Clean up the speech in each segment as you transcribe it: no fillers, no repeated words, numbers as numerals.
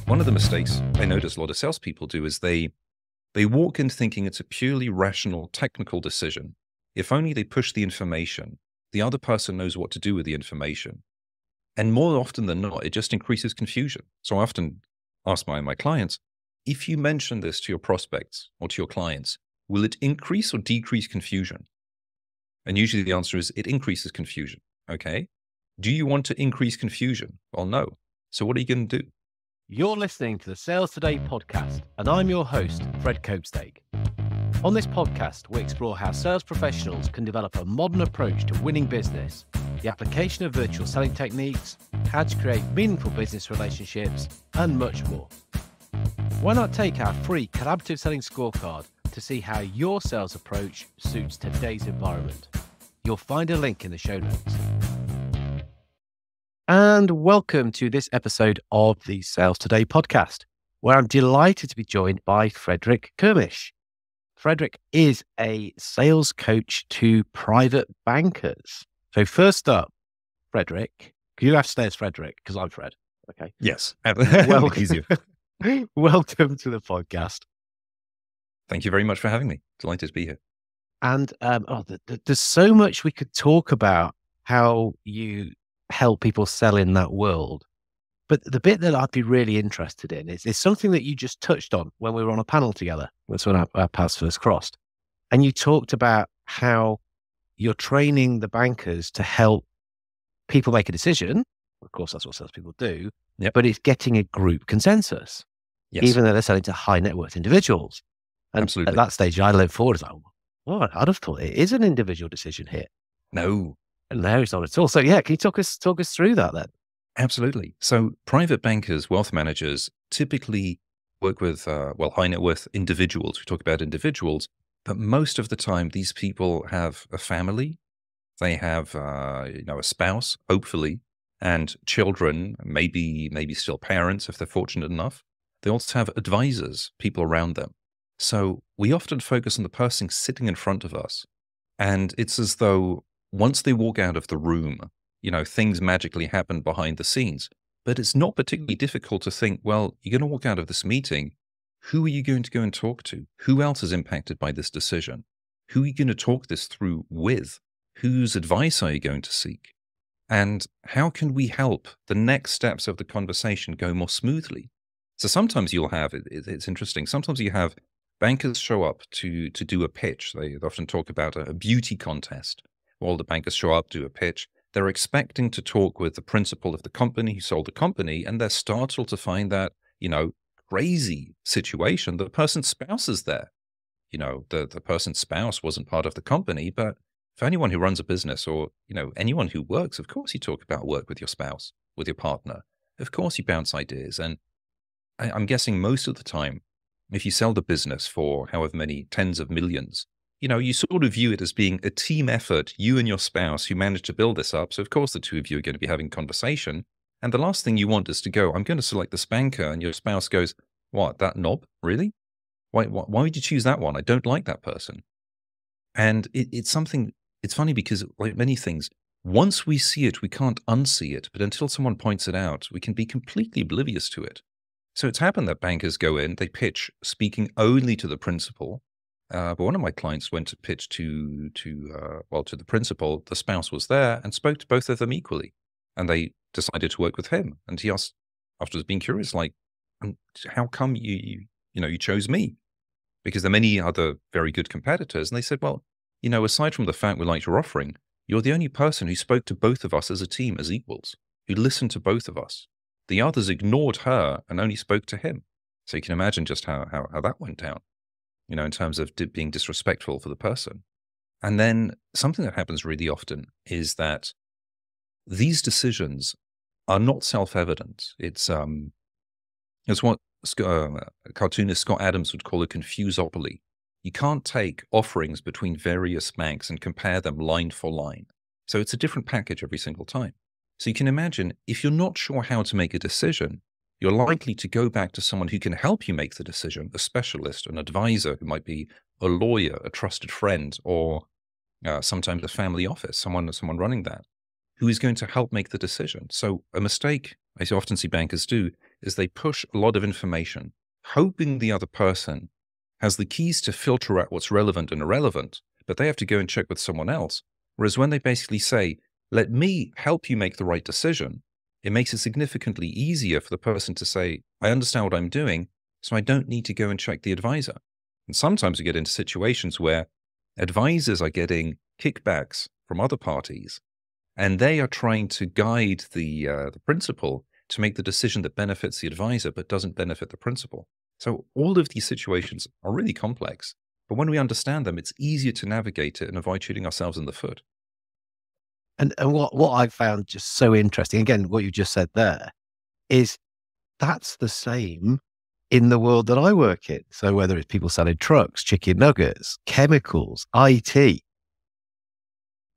One of the mistakes I notice a lot of salespeople do is they walk in thinking it's a purely rational, technical decision. If only they push the information, the other person knows what to do with the information. And more often than not, it just increases confusion. So I often ask my clients, if you mention this to your prospects or to your clients, will it increase or decrease confusion? And usually the answer is it increases confusion. Okay. Do you want to increase confusion? Well, no. So what are you going to do? You're listening to the Sales Today podcast, and I'm your host, Fred Kermisch. On this podcast, we explore how sales professionals can develop a modern approach to winning business, the application of virtual selling techniques, how to create meaningful business relationships, and much more. Why not take our free collaborative selling scorecard to see how your sales approach suits today's environment? You'll find a link in the show notes. And welcome to this episode of the Sales Today podcast, where I'm delighted to be joined by Frederick Kermisch. Frederick is a sales coach to private bankers. So first up, Frederick, you have to stay as Frederick because I'm Fred. Okay. Yes. Easier. Welcome to the podcast. Thank you very much for having me. Delighted to be here. And there's so much we could talk about how you help people sell in that world. But the bit that I'd be really interested in is something that you just touched on when we were on a panel together. That's when our paths first crossed. And you talked about how you're training the bankers to help people make a decision. Of course, that's what salespeople do. Yep. But it's getting a group consensus, Yes. even though they're selling to high net worth individuals. And Absolutely. at that stage, I leaned forward and was like, well, I'd have thought it is an individual decision here. No. And now it's not at all. So yeah, can you talk us through that then? Absolutely. So private bankers, wealth managers typically work with, high net worth individuals. We talk about individuals, but most of the time these people have a family. They have, a spouse, hopefully, and children, maybe still parents if they're fortunate enough. They also have advisors, people around them. So we often focus on the person sitting in front of us. And it's as though once they walk out of the room, things magically happen behind the scenes. But it's not particularly difficult to think, well, you're going to walk out of this meeting. Who are you going to go and talk to? Who else is impacted by this decision? Who are you going to talk this through with? Whose advice are you going to seek? And how can we help the next steps of the conversation go more smoothly? So sometimes you'll have, it's interesting, sometimes you have bankers show up to do a pitch. They often talk about a beauty contest. All the bankers show up, do a pitch. They're expecting to talk with the principal of the company who sold the company, and they're startled to find that, crazy situation. The person's spouse is there. The person's spouse wasn't part of the company, but for anyone who runs a business or, anyone who works, of course you talk about work with your spouse, with your partner. Of course you bounce ideas. And I'm guessing most of the time, if you sell the business for however many tens of millions, you sort of view it as being a team effort, you and your spouse who managed to build this up. So of course the two of you are going to be having conversation. And the last thing you want is to go, I'm going to select this banker, and your spouse goes, what, that knob? Really? Why would you choose that one? I don't like that person. And it's something, it's funny because like many things, once we see it, we can't unsee it. But until someone points it out, we can be completely oblivious to it. So it's happened that bankers go in, they pitch speaking only to the principal. But one of my clients went to pitch to the principal. The spouse was there and spoke to both of them equally. And they decided to work with him. And he asked, afterwards being curious, like, how come you chose me? Because there are many other very good competitors. And they said, well, aside from the fact we liked your offering, you're the only person who spoke to both of us as a team, as equals, who listened to both of us. The others ignored her and only spoke to him. So you can imagine just how that went down, in terms of being disrespectful for the person. And then something that happens really often is that these decisions are not self-evident. It's what cartoonist Scott Adams would call a confusopoly. You can't take offerings between various banks and compare them line for line. So it's a different package every single time. So you can imagine if you're not sure how to make a decision, you're likely to go back to someone who can help you make the decision, a specialist, an advisor who might be a lawyer, a trusted friend, or sometimes a family office, someone running that, who is going to help make the decision. So a mistake I often see bankers do is they push a lot of information, hoping the other person has the keys to filter out what's relevant and irrelevant, but they have to go and check with someone else. Whereas when they basically say, let me help you make the right decision, it makes it significantly easier for the person to say, I understand what I'm doing, so I don't need to go and check the advisor. And sometimes we get into situations where advisors are getting kickbacks from other parties, and they are trying to guide the principal to make the decision that benefits the advisor but doesn't benefit the principal. So all of these situations are really complex, but when we understand them, it's easier to navigate it and avoid shooting ourselves in the foot. And what I found just so interesting, again, what you just said there, is that's the same in the world that I work in. So whether it's people selling trucks, chicken nuggets, chemicals, IT,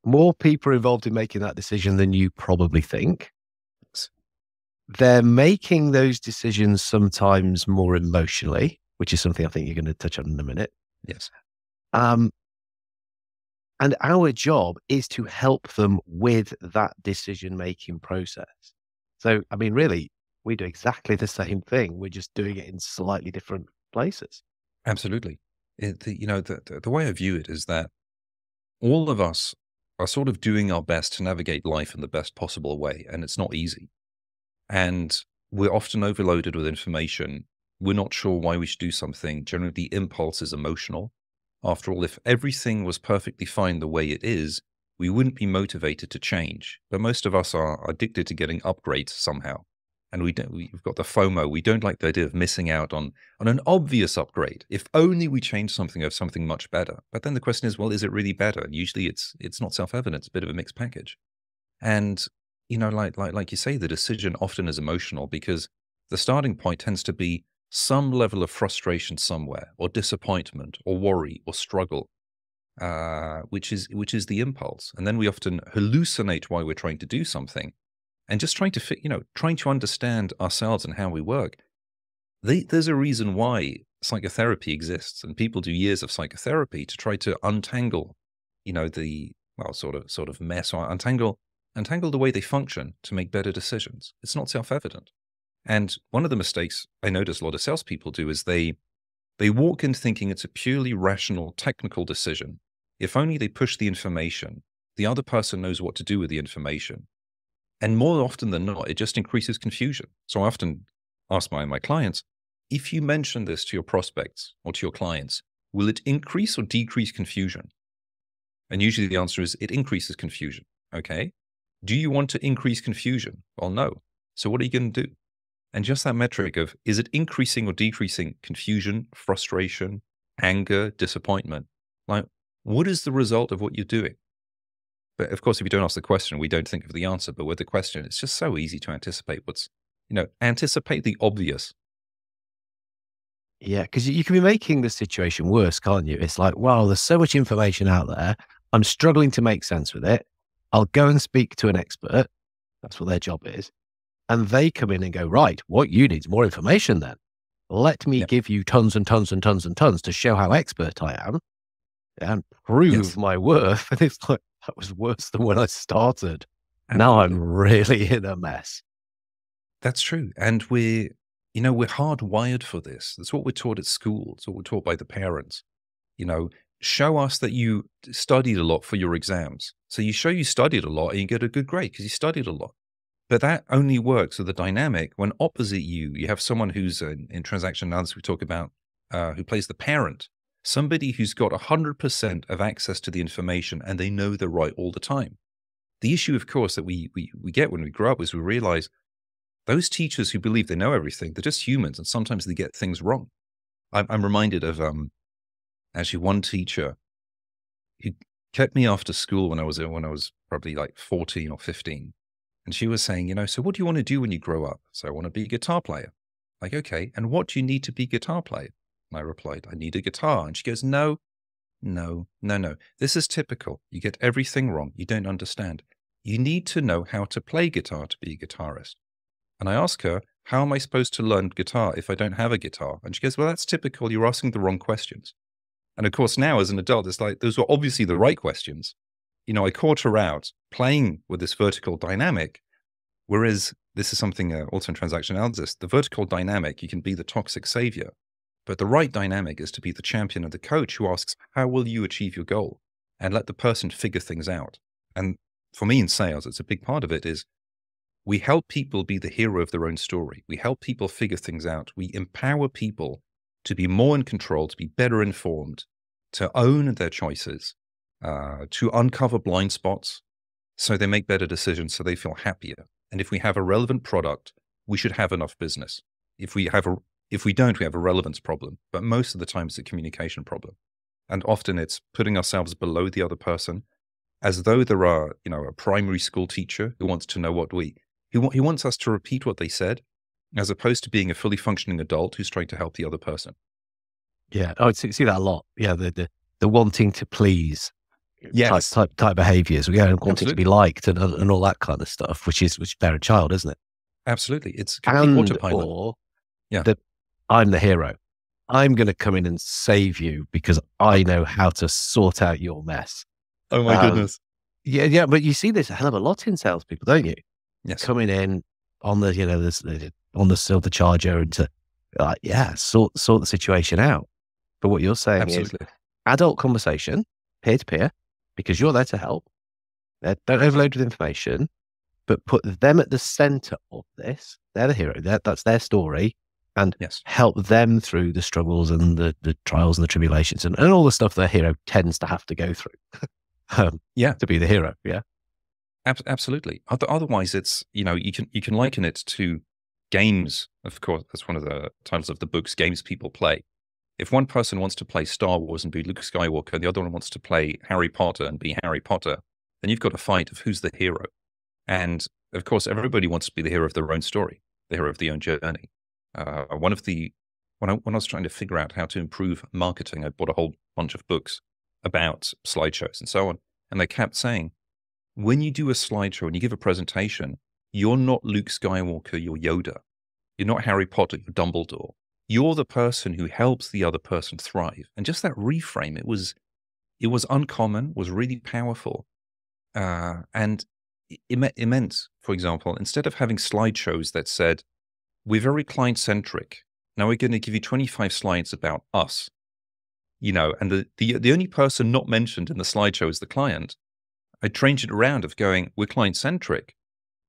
more people are involved in making that decision than you probably think. They're making those decisions sometimes more emotionally, which is something I think you're going to touch on in a minute. Yes. And our job is to help them with that decision-making process. So, I mean, really, we do exactly the same thing. We're just doing it in slightly different places. Absolutely. The way I view it is that all of us are sort of doing our best to navigate life in the best possible way, and it's not easy. And we're often overloaded with information. We're not sure why we should do something. Generally, the impulse is emotional. After all, if everything was perfectly fine the way it is, we wouldn't be motivated to change. But most of us are addicted to getting upgrades somehow. And we've got the FOMO. We don't like the idea of missing out on an obvious upgrade. If only we change something of something much better. But then the question is, well, is it really better? And usually it's not self-evident. It's a bit of a mixed package. And, like you say, the decision often is emotional because the starting point tends to be some level of frustration somewhere, or disappointment, or worry, or struggle, which is the impulse. And then we often hallucinate why we're trying to do something, and just trying to understand ourselves and how we work. There's a reason why psychotherapy exists, and people do years of psychotherapy to try to untangle, sort of mess, or untangle the way they function to make better decisions. It's not self-evident. And one of the mistakes I notice a lot of salespeople do is they walk in thinking it's a purely rational, technical decision. If only they push the information, the other person knows what to do with the information. And more often than not, it just increases confusion. So I often ask my clients, if you mention this to your prospects or to your clients, will it increase or decrease confusion? And usually the answer is it increases confusion. Okay. Do you want to increase confusion? Well, no. So what are you going to do? And just that metric of, is it increasing or decreasing confusion, frustration, anger, disappointment? Like, what is the result of what you're doing? But of course, if you don't ask the question, we don't think of the answer. But with the question, it's just so easy to anticipate anticipate the obvious. Yeah, because you can be making the situation worse, can't you? It's like, wow, there's so much information out there. I'm struggling to make sense with it. I'll go and speak to an expert. That's what their job is. And they come in and go, right, what you need is more information then. Let me give you tons and tons and tons and tons to show how expert I am and prove my worth. And it's like, that was worse than when I started. Now I'm really in a mess. That's true. And we're hardwired for this. That's what we're taught at school. It's what we're taught by the parents. Show us that you studied a lot for your exams. So you show you studied a lot and you get a good grade because you studied a lot. But that only works with the dynamic when opposite you have someone who's in transaction analysis we talk about, who plays the parent, somebody who's got 100% of access to the information and they know they're right all the time. The issue, of course, that we get when we grow up is we realize those teachers who believe they know everything, they're just humans and sometimes they get things wrong. I'm reminded of actually one teacher who kept me after school when I was probably like 14 or 15. And she was saying, so what do you want to do when you grow up? So I want to be a guitar player. Like, okay, and what do you need to be a guitar player? And I replied, I need a guitar. And she goes, no. This is typical. You get everything wrong. You don't understand. You need to know how to play guitar to be a guitarist. And I ask her, how am I supposed to learn guitar if I don't have a guitar? And she goes, well, that's typical. You're asking the wrong questions. And of course, now as an adult, it's like, those were obviously the right questions. I caught her out playing with this vertical dynamic, whereas this is something also in transaction analysis, the vertical dynamic, you can be the toxic savior, but the right dynamic is to be the champion and the coach who asks, how will you achieve your goal? And let the person figure things out. And for me in sales, it's a big part of it is we help people be the hero of their own story. We help people figure things out. We empower people to be more in control, to be better informed, to own their choices, to uncover blind spots so they make better decisions, so they feel happier. And if we have a relevant product, we should have enough business. If we don't, we have a relevance problem. But most of the time, it's a communication problem. And often it's putting ourselves below the other person, as though there are, a primary school teacher who wants to know he wants us to repeat what they said, as opposed to being a fully functioning adult who's trying to help the other person. Yeah, I see that a lot. Yeah, the wanting to please type behaviors. We wanting Absolutely. to be liked and all that kind of stuff, which is parent child, isn't it? Absolutely, it's complete autopilot. Or that I'm the hero. I'm going to come in and save you because I know how to sort out your mess. Oh my goodness. Yeah, but you see this a hell of a lot in salespeople, don't you? Yes. Coming in on the, on the silver charger and to, sort the situation out. But what you're saying is adult conversation, peer to peer, because you're there to help. Don't overload with information, but put them at the center of this. They're the hero. That's their story. And help them through the struggles and the trials and the tribulations and all the stuff the hero tends to have to go through. To be the hero. Yeah. Absolutely. Otherwise, it's, you can liken it to games. Of course, that's one of the titles of the books, games people play. If one person wants to play Star Wars and be Luke Skywalker, and the other one wants to play Harry Potter and be Harry Potter, then you've got a fight of who's the hero. And of course, everybody wants to be the hero of their own story, the hero of their own journey. When I was trying to figure out how to improve marketing, I bought a whole bunch of books about slideshows and so on. And they kept saying, when you do a slideshow and you give a presentation, you're not Luke Skywalker, you're Yoda. You're not Harry Potter, you're Dumbledore. You're the person who helps the other person thrive. And just that reframe, it was uncommon, was really powerful. And it meant, for example, instead of having slideshows that said, we're very client-centric, now we're going to give you 25 slides about us, and the only person not mentioned in the slideshow is the client. I changed it around of going, we're client-centric.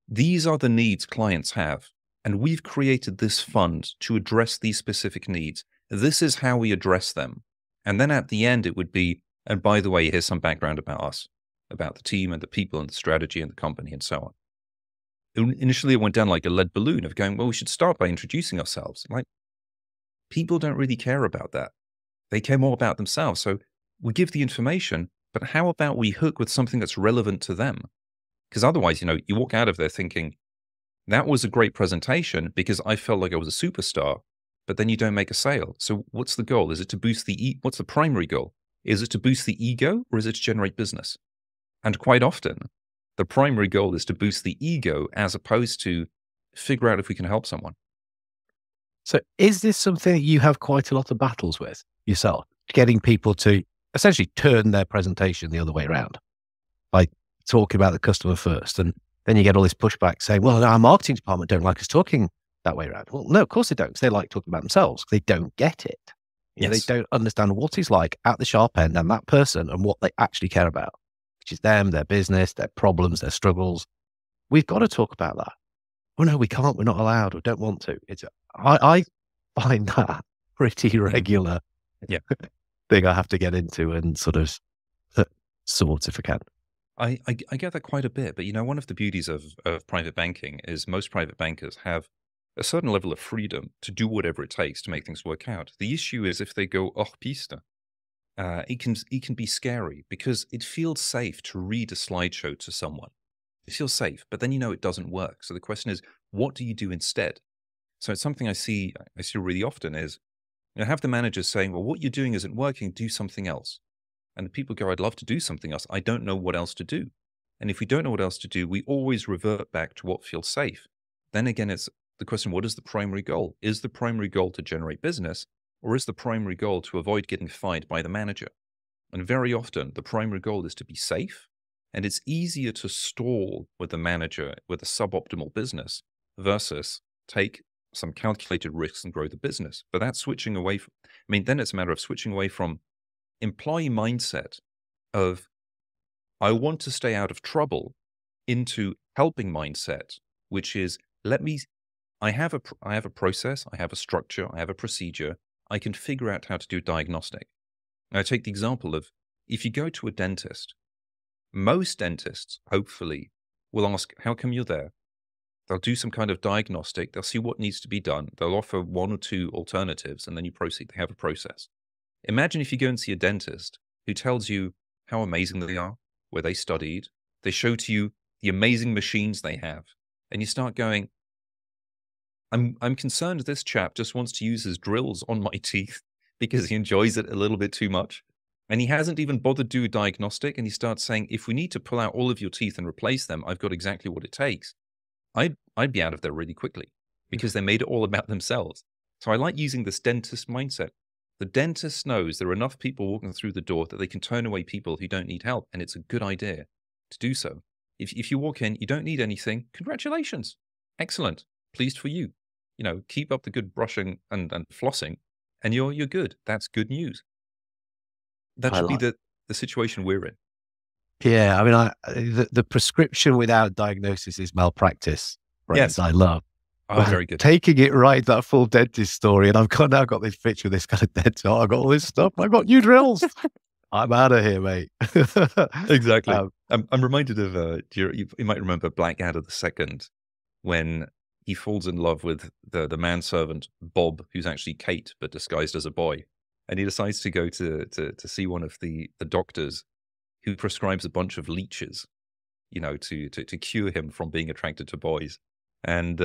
These are the needs clients have, and we've created this fund to address these specific needs. This is how we address them. And then at the end, it would be, and by the way, here's some background about us, about the team and the people and the strategy and the company and so on. Initially, it went down like a lead balloon of going, well, we should start by introducing ourselves. Like, people don't really care about that. They care more about themselves. So we give the information, but how about we hook with something that's relevant to them? Because otherwise, you walk out of there thinking, that was a great presentation because I felt like I was a superstar, but then you don't make a sale. So what's the goal? Is it to boost what's the primary goal? Is it to boost the ego or is it to generate business? And quite often, the primary goal is to boost the ego as opposed to figure out if we can help someone. So is this something that you have quite a lot of battles with yourself, getting people to essentially turn their presentation the other way around, like talking about the customer first? And then you get all this pushback saying, well, our marketing department don't like us talking that way around. Well, no, of course they don't, because they like talking about themselves. They don't get it. They don't understand what it's like at the sharp end and that person and what they actually care about, which is them, their business, their problems, their struggles. We've got to talk about that. Oh, no, we can't. We're not allowed or don't want to. I find that pretty regular thing I have to get into and sort if I can. I get that quite a bit. But, one of the beauties of private banking is most private bankers have a certain level of freedom to do whatever it takes to make things work out. The issue is if they go hors piste, it can be scary because it feels safe to read a slideshow to someone. It feels safe, but then it doesn't work. So the question is, what do you do instead? So it's something I see really often is, have the managers saying, well, what you're doing isn't working, do something else. And the people go, I'd love to do something else. I don't know what else to do. And if we don't know what else to do, we always revert back to what feels safe. Then again, it's the question, what is the primary goal? Is the primary goal to generate business, or is the primary goal to avoid getting fired by the manager? And very often, the primary goal is to be safe And it's easier to stall with a manager with a suboptimal business versus take some calculated risks and grow the business. But that's switching away from, then it's a matter of switching away from employee mindset of, I want to stay out of trouble, into helping mindset, which is, I have a process, I have a structure, I have a procedure. I can figure out how to do diagnostic. Now, I take the example of, if you go to a dentist, most dentists, hopefully, will ask, how come you're there? They'll do some kind of diagnostic. They'll see what needs to be done. They'll offer one or two alternatives, and then you proceed. They have a process. Imagine if you go and see a dentist who tells you how amazing they are, where they studied. They show to you the amazing machines they have. And you start going, I'm concerned this chap just wants to use his drills on my teeth because he enjoys it a little bit too much. And he hasn't even bothered to do a diagnostic. And he starts saying, if we need to pull out all of your teeth and replace them, I've got exactly what it takes. I'd be out of there really quickly because they made it all about themselves. So I like using this dentist mindset. The dentist knows there are enough people walking through the door that they can turn away people who don't need help. And it's a good idea to do so. If you walk in, you don't need anything, congratulations. Excellent. Pleased for you. Keep up the good brushing and flossing, and you're good. That's good news. That should be the situation we're in. Yeah, the prescription without diagnosis is malpractice. Right? Yes, I love. Oh, very good. Taking it right, that full dentist story, and I've now got this picture of this kind of dentist. Oh, I've got all this stuff. I've got new drills. I'm out of here, mate. Exactly. I'm reminded of you might remember Blackadder II, when he falls in love with the manservant Bob, who's actually Kate but disguised as a boy, and he decides to go to see one of the doctors, who prescribes a bunch of leeches, to cure him from being attracted to boys. And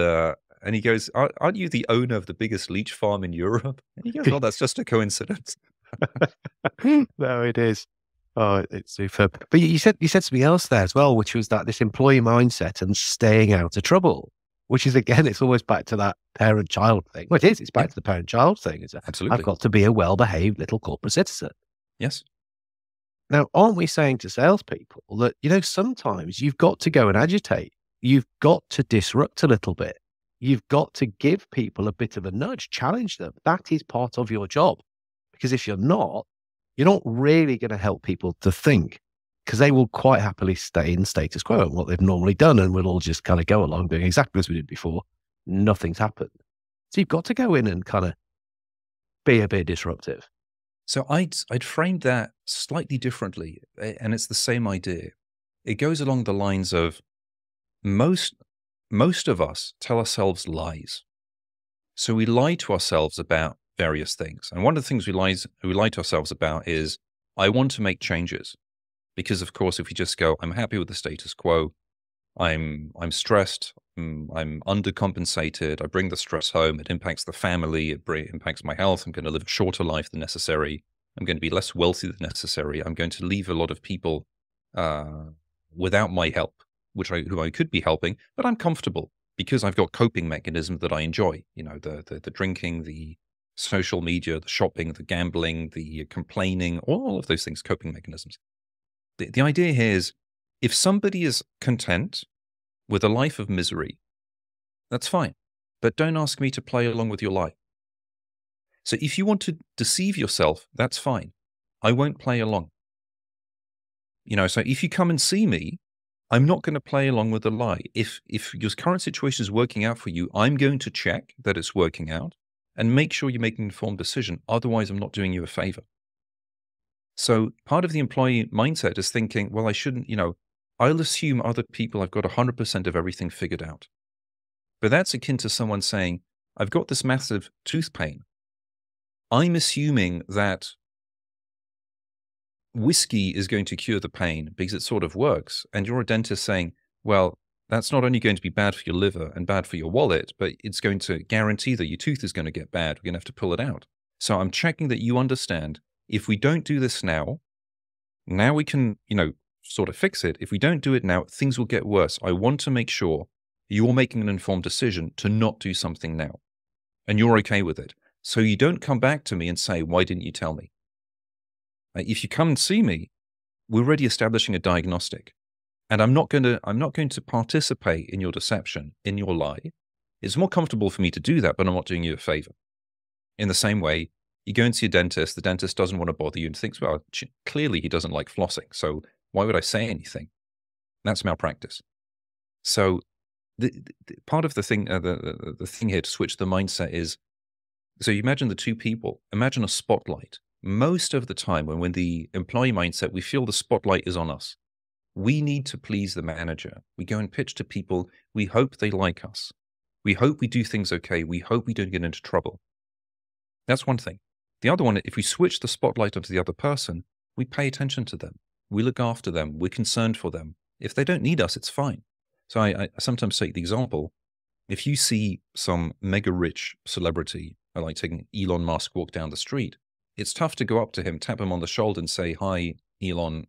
he goes, aren't you the owner of the biggest leech farm in Europe? And he goes, well, that's just a coincidence. No, it is. Oh, it's superb. But you said something else there as well, which was that this employee mindset and staying out of trouble, which is, again, it's always back to that parent-child thing. Well, it is. It's back to the parent-child thing. Absolutely. I've got to be a well-behaved little corporate citizen. Yes. Now, aren't we saying to salespeople that, sometimes you've got to go and agitate. You've got to disrupt a little bit. You've got to give people a bit of a nudge, challenge them. That is part of your job. Because if you're not really going to help people to think, because they will quite happily stay in status quo and what they've normally done, and we'll all just kind of go along doing exactly as we did before. Nothing's happened. So you've got to go in and kind of be a bit disruptive. So I'd framed that slightly differently, and it's the same idea. It goes along the lines of most of us tell ourselves lies. So we lie to ourselves about various things. And one of the things we lie to ourselves about is, I want to make changes. Because of course, if you just go, I'm happy with the status quo, I'm stressed, I'm undercompensated, I bring the stress home, it impacts the family, it impacts my health, I'm going to live a shorter life than necessary, I'm going to be less wealthy than necessary, I'm going to leave a lot of people without my help, who I could be helping, but I'm comfortable because I've got coping mechanisms that I enjoy, the drinking, the social media, the shopping, the gambling, the complaining, all of those things, coping mechanisms. The idea here is, if somebody is content with a life of misery, that's fine, but don't ask me to play along with your lie. So if you want to deceive yourself, that's fine. I won't play along. So if you come and see me, I'm not going to play along with the lie. If your current situation is working out for you, I'm going to check that it's working out and make sure you make an informed decision. Otherwise, I'm not doing you a favor. So part of the employee mindset is thinking, well, I shouldn't, I'll assume other people have got 100% of everything figured out. But that's akin to someone saying, I've got this massive tooth pain. I'm assuming that whiskey is going to cure the pain because it sort of works. And you're a dentist saying, well, that's not only going to be bad for your liver and bad for your wallet, but it's going to guarantee that your tooth is going to get bad. We're going to have to pull it out. So I'm checking that you understand, if we don't do this now we can, sort of fix it. If we don't do it now, things will get worse. I want to make sure you're making an informed decision to not do something now. And you're okay with it. So you don't come back to me and say, why didn't you tell me? If you come and see me, we're already establishing a diagnostic. And I'm not going to participate in your deception, in your lie. It's more comfortable for me to do that, but I'm not doing you a favor. In the same way, you go into your dentist, the dentist doesn't want to bother you and thinks, well, clearly he doesn't like flossing. So why would I say anything? That's malpractice. So part of the thing, the thing here to switch the mindset is, so you imagine the two people, imagine a spotlight. Most of the time when the employee mindset, we feel the spotlight is on us. We need to please the manager. We go and pitch to people. We hope they like us. We hope we do things okay. We hope we don't get into trouble. That's one thing. The other one, if we switch the spotlight onto the other person, we pay attention to them. We look after them. We're concerned for them. If they don't need us, it's fine. So I sometimes take the example, if you see some mega rich celebrity, I like taking Elon Musk, walk down the street, it's tough to go up to him, tap him on the shoulder and say, hi, Elon,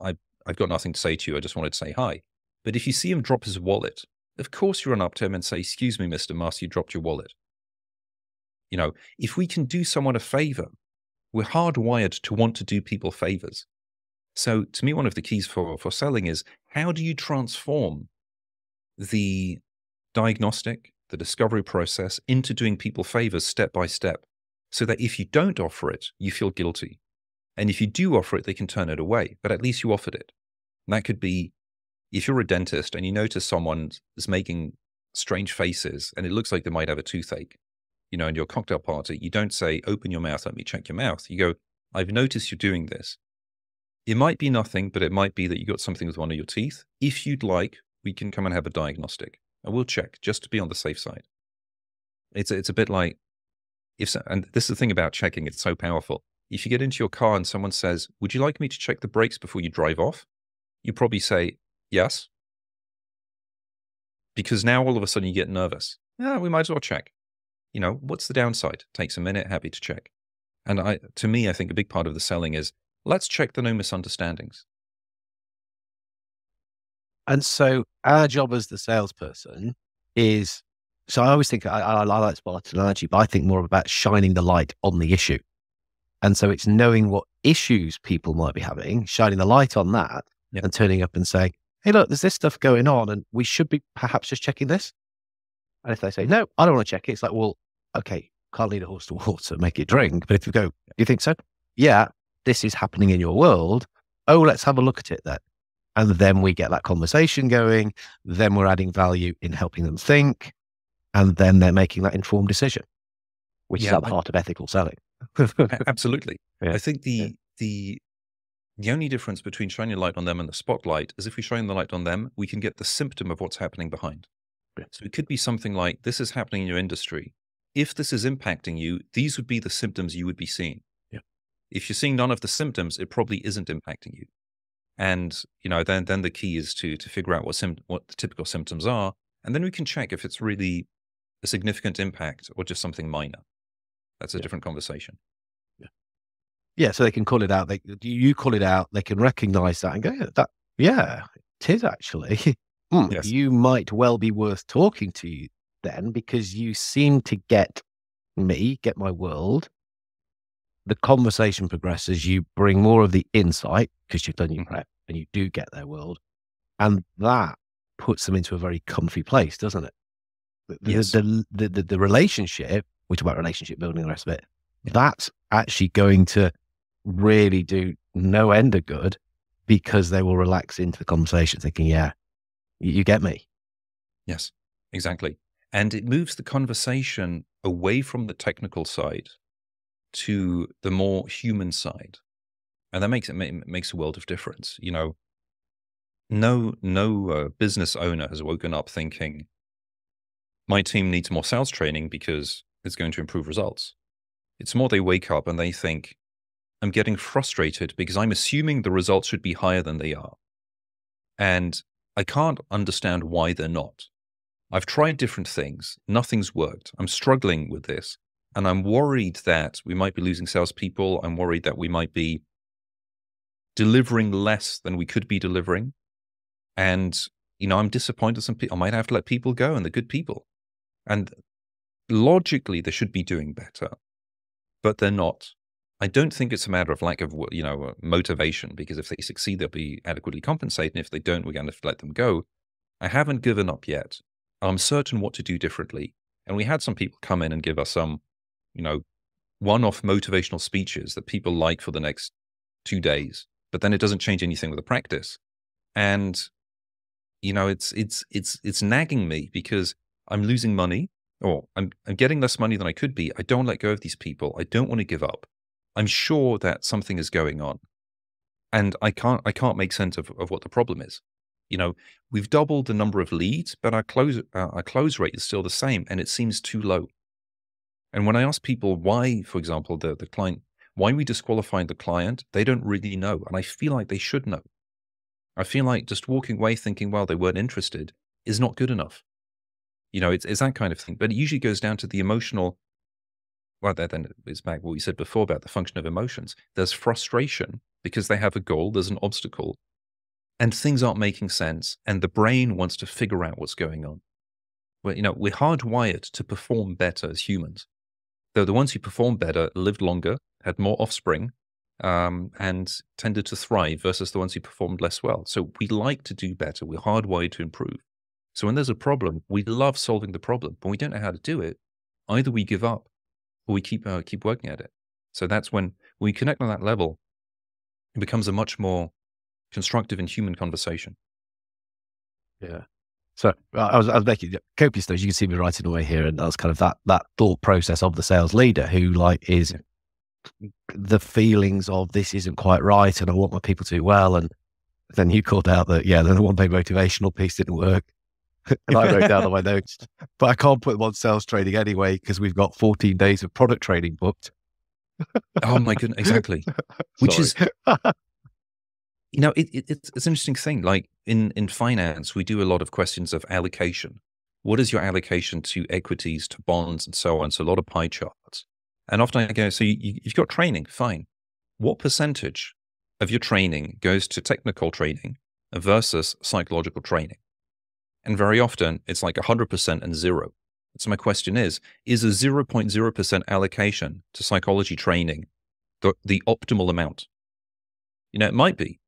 I've got nothing to say to you. I just wanted to say hi. But if you see him drop his wallet, of course you run up to him and say, excuse me, Mr. Musk, you dropped your wallet. You know, if we can do someone a favor, we're hardwired to want to do people favors. So to me, one of the keys for selling is, how do you transform the diagnostic, the discovery process into doing people favors step by step, so that if you don't offer it, you feel guilty. And if you do offer it, they can turn it away, but at least you offered it. And that could be, if you're a dentist and you notice someone is making strange faces and it looks like they might have a toothache, you know, in your cocktail party, you don't say, open your mouth, let me check your mouth. You go, I've noticed you're doing this. It might be nothing, but it might be that you got something with one of your teeth. If you'd like, we can come and have a diagnostic and we'll check just to be on the safe side. It's a bit like, and this is the thing about checking, it's so powerful. If you get into your car and someone says, would you like me to check the brakes before you drive off? You probably say, yes. Because now all of a sudden you get nervous. Yeah, we might as well check. You know, what's the downside? Takes a minute, happy to check. And to me, I think a big part of the selling is, let's check the no misunderstandings. And so our job as the salesperson is, so I always think, I like spotlight analogy, but I think more about shining the light on the issue. And so it's knowing what issues people might be having, shining the light on that, and turning up and saying, hey, look, there's this stuff going on and we should be perhaps just checking this. And if they say, no, I don't want to check it, it's like, well, okay, can't lead a horse to water, make it drink. But if you go, do you think so? Yeah, this is happening in your world. Oh, let's have a look at it then. And then we get that conversation going. Then we're adding value in helping them think. And then they're making that informed decision, which is at the heart of ethical selling. Absolutely. Yeah. I think the only difference between shining a light on them and the spotlight is if we shine the light on them, we can get the symptom of what's happening behind. Yeah. So it could be something like, this is happening in your industry. If this is impacting you, these would be the symptoms you would be seeing. Yeah. If you're seeing none of the symptoms, it probably isn't impacting you. And, you know, then the key is to figure out what the typical symptoms are. And then we can check if it's really a significant impact or just something minor. That's a different conversation. Yeah. So they can call it out. You call it out. They can recognize that and go, yeah, it is actually. Yes. You might well be worth talking to you then, because you seem to get my world. The conversation progresses. You bring more of the insight because you've done your prep and you do get their world. And that puts them into a very comfy place, doesn't it? The relationship, we talk about relationship building and the rest of it, that's actually going to really do no end of good, because they will relax into the conversation thinking, yeah, you get me. Yes, exactly. And it moves the conversation away from the technical side to the more human side. And that makes a world of difference. You know, no business owner has woken up thinking, my team needs more sales training because it's going to improve results. It's more they wake up and they think, I'm getting frustrated because I'm assuming the results should be higher than they are. And I can't understand why they're not. I've tried different things. Nothing's worked. I'm struggling with this. And I'm worried that we might be losing salespeople. I'm worried that we might be delivering less than we could be delivering. And, you know, I'm disappointed some people, I might have to let people go, and they're good people. And logically, they should be doing better, but they're not. I don't think it's a matter of lack of, motivation, because if they succeed, they'll be adequately compensated. And if they don't, we're going to have to let them go. I haven't given up yet. I'm certain what to do differently. And we had some people come in and give us some, one-off motivational speeches that people like for the next 2 days, but then it doesn't change anything with the practice. And, it's nagging me because I'm losing money, or I'm getting less money than I could be. I don't let go of these people. I don't want to give up. I'm sure that something is going on, and I can't make sense of what the problem is. We've doubled the number of leads, but our close rate is still the same, and it seems too low. And when I ask people why, for example, the client, why we disqualifying the client, they don't really know, and I feel like they should know. I feel like just walking away thinking, well, they weren't interested, is not good enough. It's that kind of thing. But it usually goes down to the emotional. Well, then it's back what we said before about the function of emotions. There's frustration because they have a goal, there's an obstacle, and things aren't making sense, and the brain wants to figure out what's going on. We're hardwired to perform better as humans. Though the ones who performed better lived longer, had more offspring, and tended to thrive versus the ones who performed less well. So we like to do better. We're hardwired to improve. So when there's a problem, we love solving the problem, but we don't know how to do it. Either we give up or we keep working at it. So that's when we connect on that level, it becomes a much more constructive and human conversation. Yeah. So I was making copious notes. You can see me writing away here, and that's kind of that thought process of the sales leader who is the feelings of this isn't quite right, and I want my people to do well. And then you called out that the one-day motivational piece didn't work, and I wrote down on my notes, but I can't put them on sales training anyway because we've got 14 days of product training booked. Oh my goodness, exactly. Which is. It's an interesting thing. Like in finance, we do a lot of questions of allocation. What is your allocation to equities, to bonds, and so on? So a lot of pie charts. And often I go, so you've got training, fine. What percentage of your training goes to technical training versus psychological training? And very often it's like 100% and 0. So my question is a 0.0% allocation to psychology training the optimal amount? It might be.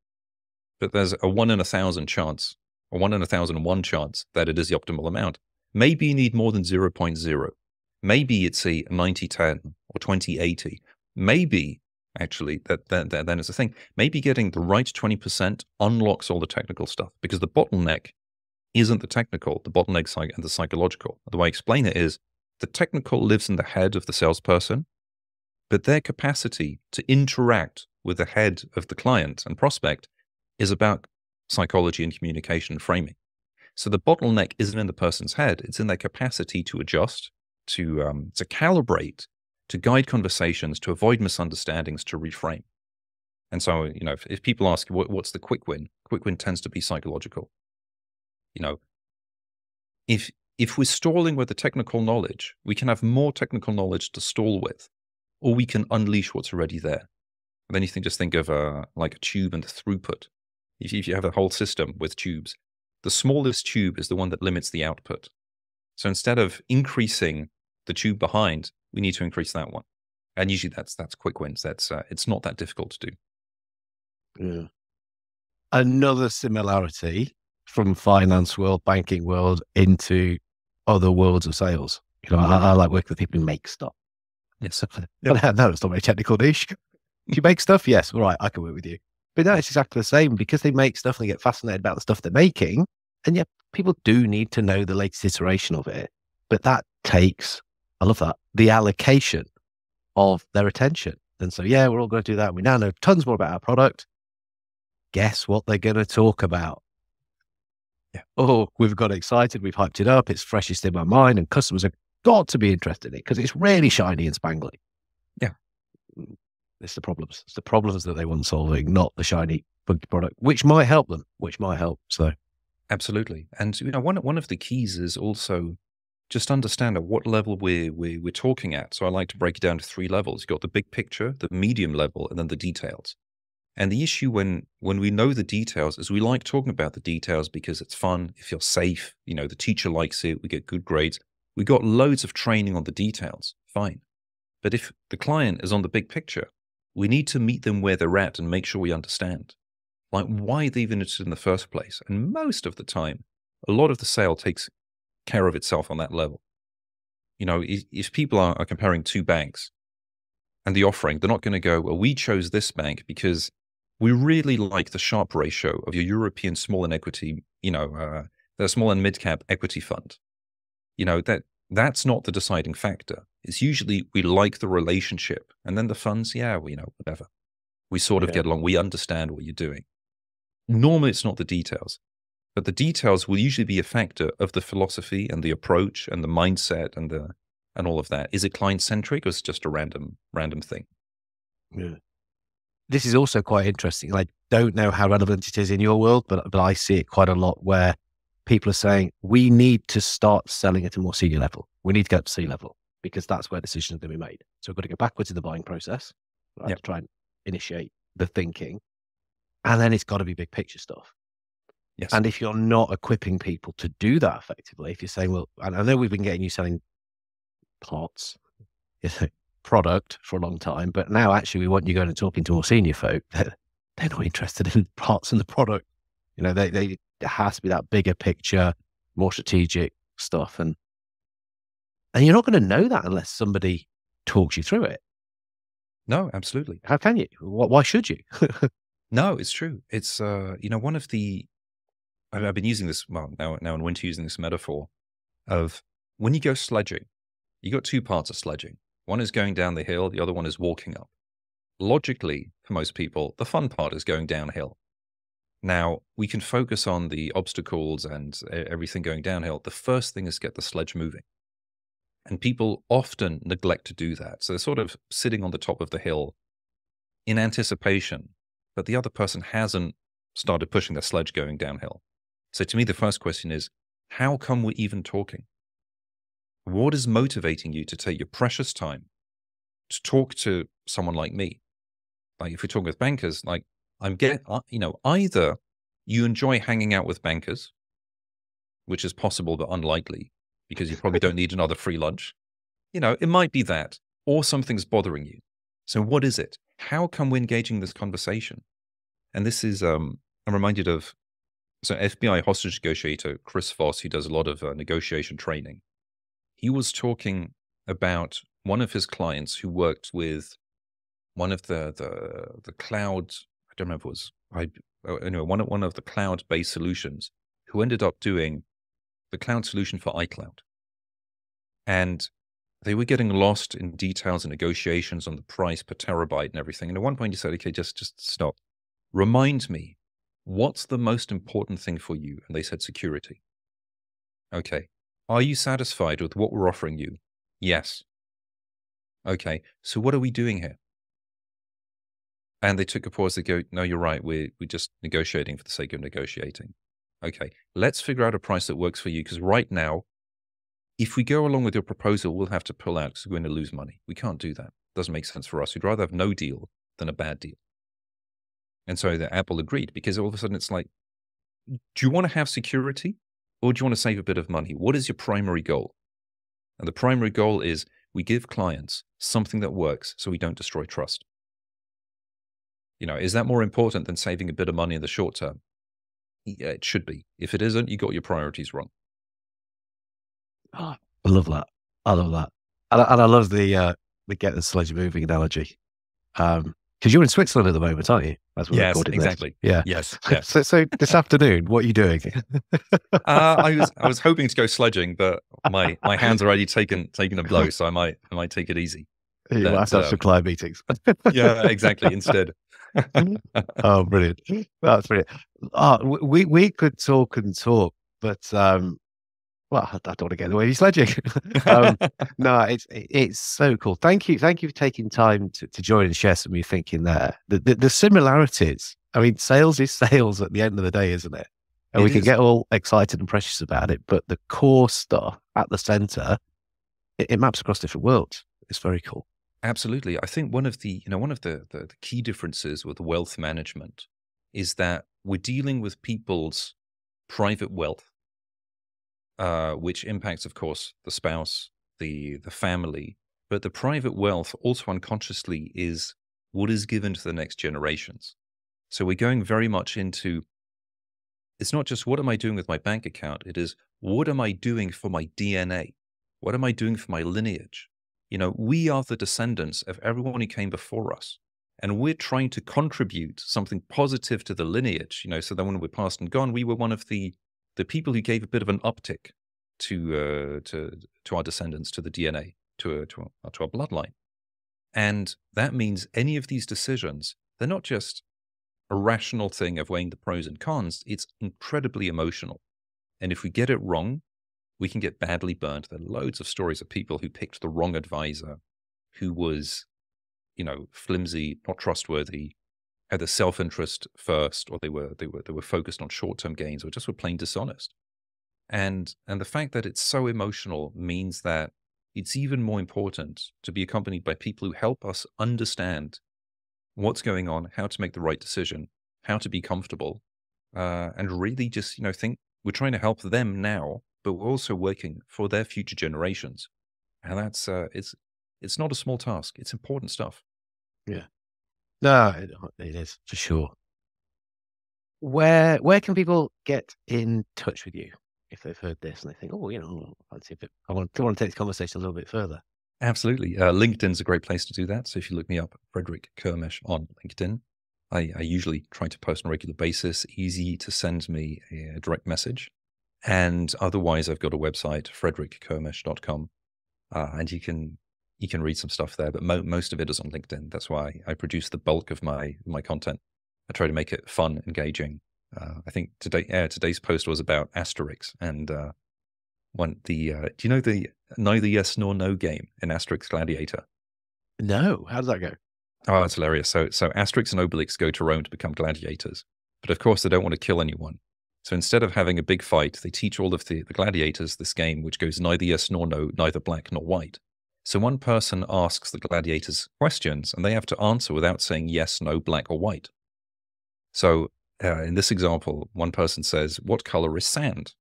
But there's a 1 in 1,000 chance, or 1 in 1,001 chance that it is the optimal amount. Maybe you need more than 0.0. Maybe it's a 90-10 or 20-80. Maybe, actually, then is the thing. Maybe getting the right 20% unlocks all the technical stuff, because the bottleneck isn't the technical, the bottleneck's and the psychological. The way I explain it is the technical lives in the head of the salesperson, but their capacity to interact with the head of the client and prospect is about psychology and communication and framing. So the bottleneck isn't in the person's head, it's in their capacity to adjust, to calibrate, to guide conversations, to avoid misunderstandings, to reframe. And so, if people ask, what's the quick win tends to be psychological. If we're stalling with the technical knowledge, we can have more technical knowledge to stall with, or we can unleash what's already there. And then just think of like a tube and the throughput. If you have a whole system with tubes, the smallest tube is the one that limits the output. So instead of increasing the tube behind, we need to increase that one. And usually that's quick wins. It's not that difficult to do. Yeah. Another similarity from finance world, banking world into other worlds of sales. I like working with people who make stuff. Yes. No, it's not very technical niche. Do you make stuff? Yes. All right. I can work with you. But no, it's exactly the same, because they make stuff and they get fascinated about the stuff they're making. And yet people do need to know the latest iteration of it. But that takes, I love that, the allocation of their attention. And so, we're all going to do that. We now know tons more about our product. Guess what they're going to talk about? Yeah. Oh, we've got excited. We've hyped it up. It's freshest in my mind, and customers have got to be interested in it because it's really shiny and spangly. Yeah. It's the problems. It's the problems that they want solving, not the shiny buggy product, which might help them, So absolutely. And one of the keys is also just understand at what level we're talking at. So I like to break it down to 3 levels. You've got the big picture, the medium level, and then the details. And the issue when we know the details is we like talking about the details because it's fun, it feels safe, the teacher likes it, we get good grades. We got loads of training on the details, fine. But if the client is on the big picture, We need to meet them where they're at and make sure we understand, like, why they've been interested in the first place. And most of the time, a lot of the sale takes care of itself on that level. If people are comparing two banks and the offering, they're not going to go, well, we chose this bank because we really like the Sharpe ratio of your European small and equity, the small and mid-cap equity fund. That's not the deciding factor. It's usually we like the relationship. And then the funds, whatever. We sort of get along. We understand what you're doing. Normally, it's not the details. But the details will usually be a factor of the philosophy and the approach and the mindset and all of that. Is it client-centric or is it just a random thing? Yeah. This is also quite interesting. I don't know how relevant it is in your world, but I see it quite a lot where people are saying, we need to start selling at a more senior level. We need to get up to C-level because that's where decisions are going to be made. So we've got to go backwards in the buying process, right, to try and initiate the thinking. And then it's got to be big picture stuff. Yes. And if you're not equipping people to do that effectively, if you're saying, well, and I know we've been getting you selling parts, product for a long time, but now actually we want you going and talking to more senior folk. They're not interested in parts and the product. There has to be that bigger picture, more strategic stuff. And you're not going to know that unless somebody talks you through it. No, absolutely. How can you? Why should you? No, it's true. It's, one of the, I've been using this, well, now in winter, using this metaphor of when you go sledging, you got two parts of sledging. One is going down the hill. The other one is walking up. Logically, for most people, the fun part is going downhill. Now, we can focus on the obstacles and everything going downhill. The first thing is get the sledge moving. And people often neglect to do that. So they're sort of sitting on the top of the hill in anticipation, but the other person hasn't started pushing their sledge going downhill. So to me, the first question is, how come we're even talking? What is motivating you to take your precious time to talk to someone like me? Like if we're talking with bankers, like either you enjoy hanging out with bankers, which is possible but unlikely because you probably don't need another free lunch. It might be that, or something's bothering you. So what is it? How come we're engaging this conversation? And this is, I'm reminded of, so FBI hostage negotiator Chris Voss, who does a lot of negotiation training. He was talking about one of his clients who worked with one of the cloud, I don't remember if it was, anyway, one of the cloud-based solutions, who ended up doing the cloud solution for iCloud. And they were getting lost in details and negotiations on the price per terabyte and everything. And at one point he said, okay, just stop. Remind me, what's the most important thing for you? And they said security. Okay. Are you satisfied with what we're offering you? Yes. Okay. So what are we doing here? And they took a pause. They go, no, you're right. We're just negotiating for the sake of negotiating. Okay. Let's figure out a price that works for you. Because right now, if we go along with your proposal, we'll have to pull out because we're going to lose money. We can't do that. Doesn't make sense for us. We'd rather have no deal than a bad deal. And so the Apple agreed because all of a sudden it's like, do you want to have security or do you want to save a bit of money? What is your primary goal? And the primary goal is we give clients something that works so we don't destroy trust. Is that more important than saving a bit of money in the short term? Yeah, it should be. If it isn't, you got your priorities wrong. Oh, I love that. I love that. And I love the get the sledge moving analogy. Because you're in Switzerland at the moment, aren't you? As we're recording exactly. This. Yeah. Yes. So this afternoon, what are you doing? I was hoping to go sledging, but my hands already taken a blow, so I might take it easy. You might have to have some client meetings. Yeah, exactly. Instead. Oh, brilliant! That's brilliant. We could talk and talk, but well, I don't want to get in the way of you sledging. No, it's so cool. Thank you for taking time to join and share some of your thinking there. The similarities. I mean, sales is sales at the end of the day, isn't it? And we can get all excited and precious about it, but the core stuff at the center, it maps across different worlds. It's very cool. Absolutely. I think one of the key differences with wealth management is that we're dealing with people's private wealth, which impacts, of course, the spouse, the family, but the private wealth also unconsciously is what is given to the next generations. So we're going very much into, it's not just what am I doing with my bank account? It is, what am I doing for my DNA? What am I doing for my lineage? We are the descendants of everyone who came before us. And we're trying to contribute something positive to the lineage, so that when we're past and gone, we were one of the people who gave a bit of an uptick to our descendants, to the DNA, to our bloodline. And that means any of these decisions, they're not just a rational thing of weighing the pros and cons. It's incredibly emotional. And if we get it wrong, we can get badly burned. There are loads of stories of people who picked the wrong advisor, who was, flimsy, not trustworthy, had their self-interest first, or they were focused on short-term gains, or just were plain dishonest. And the fact that it's so emotional means that it's even more important to be accompanied by people who help us understand what's going on, how to make the right decision, how to be comfortable, and really just, think we're trying to help them now, but we're also working for their future generations. And that's, it's not a small task. It's important stuff. Yeah. No, it is for sure. Where can people get in touch with you if they've heard this and they think, oh, I want to take this conversation a little bit further? Absolutely. LinkedIn's a great place to do that. So if you look me up, Frederick Kermisch on LinkedIn, I usually try to post on a regular basis, easy to send me a direct message. And otherwise, I've got a website, frederickkermisch.com, and you can read some stuff there, but most of it is on LinkedIn. That's why I produce the bulk of my content. I try to make it fun, engaging. I think today's post was about Asterix and do you know the neither yes nor no game in Asterix Gladiator? No, how does that go? Oh, it's hilarious. So Asterix and Obelix go to Rome to become gladiators, but of course they don't want to kill anyone. So instead of having a big fight, they teach all of the gladiators this game, which goes neither yes nor no, neither black nor white. So one person asks the gladiators questions, and they have to answer without saying yes, no, black, or white. So in this example, one person says, "What color is sand?"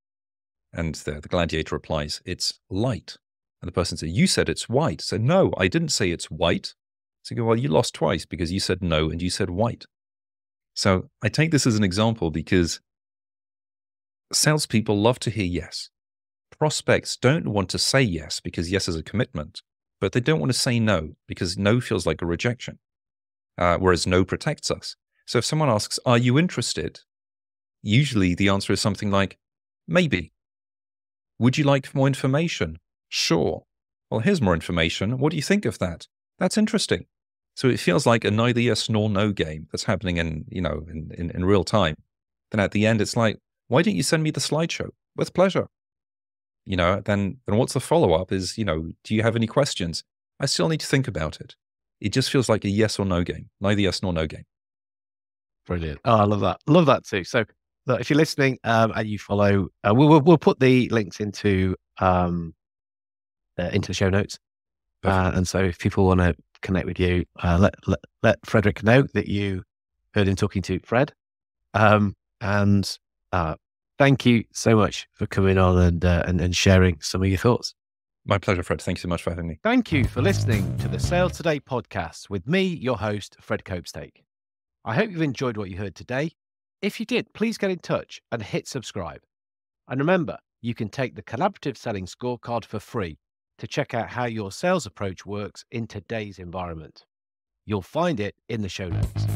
And the gladiator replies, "It's light." And the person says, "You said it's white." So, "No, I didn't say it's white." So you go, "Well, you lost twice because you said no and you said white." So I take this as an example because salespeople love to hear yes. Prospects don't want to say yes because yes is a commitment, but they don't want to say no because no feels like a rejection, whereas no protects us. So if someone asks, "Are you interested?" Usually the answer is something like, "Maybe." "Would you like more information?" "Sure." "Well, here's more information. What do you think of that?" "That's interesting." So it feels like a neither yes nor no game that's happening in real time. Then at the end, it's like, "Why didn't you send me the slideshow?" "With pleasure." Then what's the follow-up is, "Do you have any questions?" "I still need to think about it." It just feels like a yes or no game, neither yes nor no game. Brilliant. Oh, I love that. Love that too. So look, if you're listening and you follow, we'll put the links into the show notes. And so if people want to connect with you, let Frederick know that you heard him talking to Fred. And thank you so much for coming on and sharing some of your thoughts. My pleasure, Fred. Thank you so much for having me. Thank you for listening to the Sales Today podcast with me, your host, Fred Copestake. I hope you've enjoyed what you heard today. If you did, please get in touch and hit subscribe. And remember, you can take the Collaborative Selling Scorecard for free to check out how your sales approach works in today's environment. You'll find it in the show notes.